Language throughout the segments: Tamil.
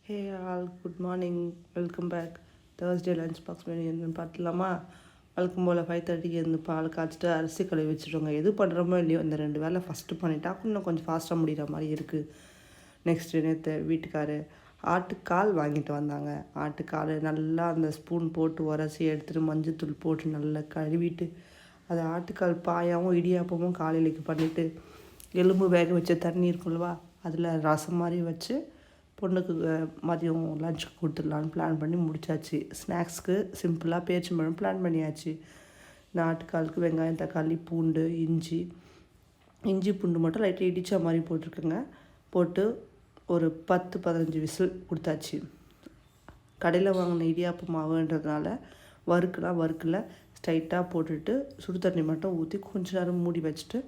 ஹே all good morning, welcome back. Thursday lunch box menu என்னன்னு பார்த்துலாமா? வழக்கம் போல் 5:30க்கு இருந்து பால் காய்ச்சிட்டு அரிசி கழுவி வச்சுருவாங்க. எது பண்ணுறோமோ இல்லையோ இந்த 2 வேலை ஃபஸ்ட்டு பண்ணிட்டா இன்னும் கொஞ்சம் ஃபாஸ்ட்டாக முடிகிற மாதிரி இருக்குது. நெக்ஸ்ட்டு நேற்று வீட்டுக்காரு ஆட்டுக்கால் வாங்கிட்டு வந்தாங்க. ஆட்டுக்கால் நல்லா அந்த ஸ்பூன் போட்டு உரசி எடுத்துகிட்டு மஞ்சத்தூள் போட்டு நல்லா கழுவிட்டு அதை ஆட்டுக்கால் பாயாவும் இடியாப்பமும் காலையிலைக்கு பண்ணிவிட்டு எலும்பு வேக வச்ச தண்ணி இருக்குல்லவா அதில் ரசம் மாதிரி வச்சு பொண்ணுக்கு மதியம் லஞ்சுக்கு கொடுத்துடலான்னு பிளான் பண்ணி முடிச்சாச்சு. ஸ்நாக்ஸ்க்கு சிம்பிளாக பேரிச்சம்பழம் பிளான் பண்ணியாச்சு. இந்த ஆட்டுக்காலுக்கு வெங்காயம், தக்காளி, பூண்டு, இஞ்சி பூண்டு மட்டும் லைட்டாக இடித்த மாதிரி போட்டிருக்குங்க. போட்டு ஒரு 10-15 விசில் கொடுத்தாச்சு. கடையில் வாங்கின இடியாப்ப மாவுன்றதுனால வறுக்கல ஸ்ட்ரைட்டாக போட்டுட்டு சுடு தண்ணி மட்டும் ஊற்றி கொஞ்ச நேரம் மூடி வச்சுட்டு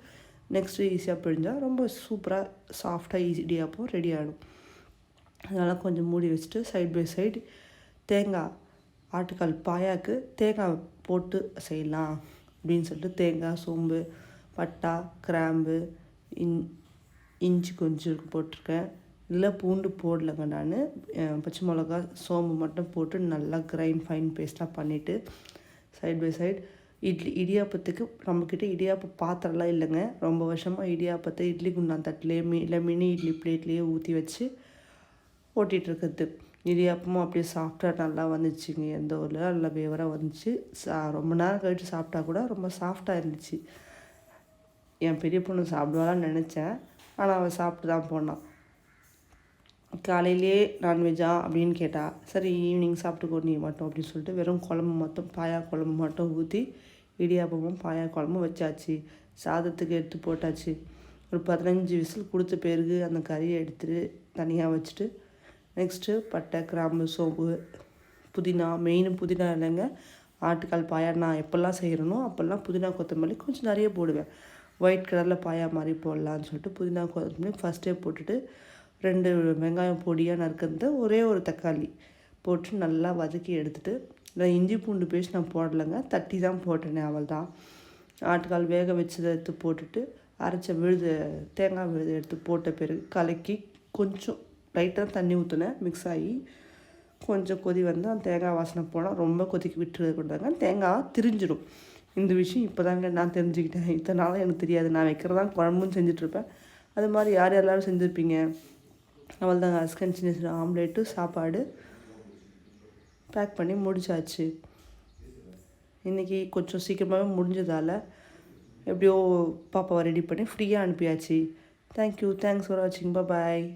நெக்ஸ்ட்டு ஈஸியாக பிழிஞ்சால் ரொம்ப சூப்பராக சாஃப்டாக இடியாப்பம் ரெடி ஆகிடும். அதனால் கொஞ்சம் மூடி வச்சுட்டு சைட் பை சைடு தேங்காய், ஆட்டுக்கால் பாயாவுக்கு தேங்காய் போட்டு செய்யலாம் அப்படின்னு சொல்லிட்டு தேங்காய், சோம்பு, பட்டை, கிராம்பு, இஞ்சி கொஞ்சம் போட்டிருக்கேன். இல்லை பூண்டு போடலைங்க. நான் பச்சை மிளகா, சோம்பு மட்டும் போட்டு நல்லா ஃபைன் பேஸ்ட்டாக பண்ணிவிட்டு சைட் பை சைடு இடியாப்பத்துக்கு நம்மக்கிட்ட இடியாப்ப பாத்திரம்லாம் இல்லைங்க. ரொம்ப வருஷமாக இடியாப்பத்தை இட்லி குண்டான் தட்டிலே இல்லை மினி இட்லி பிளேட்லேயே ஊற்றி வச்சு ஓட்டிகிட்ருக்குறது. இடியாப்பமும் அப்படியே சாப்பிட்டா நல்லா வந்துச்சுங்க. எந்த ஊரில் நல்லா வேவராக வந்துச்சு. ரொம்ப நேரம் கழித்து சாப்பிட்டா கூட ரொம்ப சாஃப்டாக இருந்துச்சு. என் பெரிய பொண்ணு சாப்பிடுவாளான்னு நினச்சேன். ஆனால் அவள் சாப்பிட்டு தான் போனான். காலையிலே நான்வெஜ்ஜா அப்படின்னு கேட்டால் சரி ஈவினிங் சாப்பிட்டுக்கோ நீ மட்டும் அப்படின்னு சொல்லிட்டு வெறும் குழம்பு மட்டும் பாயா குழம்பு மட்டும் ஊற்றி இடியாப்பமும் பாயா குழம்பும் வச்சாச்சு. சாதத்துக்கு எடுத்து போட்டாச்சு. ஒரு 15 விசில் கொடுத்த பிறகு அந்த கறியை எடுத்துகிட்டு தனியாக வச்சுட்டு நெக்ஸ்ட்டு பட்டை, கிராம்பு, சோம்பு, புதினா, மெயின் புதினா இல்லைங்க. ஆட்டுக்கால் பாயா நான் எப்போல்லாம் செய்கிறேனோ அப்போல்லாம் புதினா கொத்தமல்லி கொஞ்சம் நிறைய போடுவேன். ஒயிட் கலரில் பாயா மாதிரி போடலான்னு சொல்லிட்டு புதினா கொத்தமல்லி ஃபஸ்ட்டே போட்டுட்டு 2 வெங்காயம் பொடியாக நறுக்கிறது, ஒரே ஒரு தக்காளி போட்டு நல்லா வதக்கி எடுத்துகிட்டு நான் இஞ்சி பூண்டு பேஸ்ட் நான் போடலைங்க, தட்டி தான் போட்டேனே அவள் தான். ஆட்டுக்கால் வேக வச்சதை எடுத்து போட்டுட்டு அரைச்ச தேங்காய் விழுது எடுத்து போட்ட பிறகு கலக்கி கொஞ்சம் லைட்டாக தண்ணி ஊற்றினேன். மிக்ஸ் ஆகி கொஞ்சம் கொதி வந்து அந்த தேங்காய் வாசனை போனால் ரொம்ப கொதிக்க விட்டுருக்கூடாங்க. தேங்காய் திரிஞ்சிடும். இந்த விஷயம் இப்போ தாங்க நான் தெரிஞ்சுக்கிட்டேன். இத்தனை நாளும் எனக்கு தெரியாது. நான் வைக்கிறதான் குழம்புன்னு செஞ்சிட்ருப்பேன். அது மாதிரி யார் எல்லோரும் செஞ்சுருப்பீங்க. அவள் தாங்க அஸ்கன் சின்ன சின்ன ஆம்லேட்டு சாப்பாடு பேக் பண்ணி முடிச்சாச்சு. இன்றைக்கி கொஞ்சம் சீக்கிரமாகவே முடிஞ்சதால் எப்படியோ பாப்பாவை ரெடி பண்ணி ஃப்ரீயாக அனுப்பியாச்சு. தேங்க்யூ, தேங்க்ஸ் ஃபார் வாட்சிங், பாய்.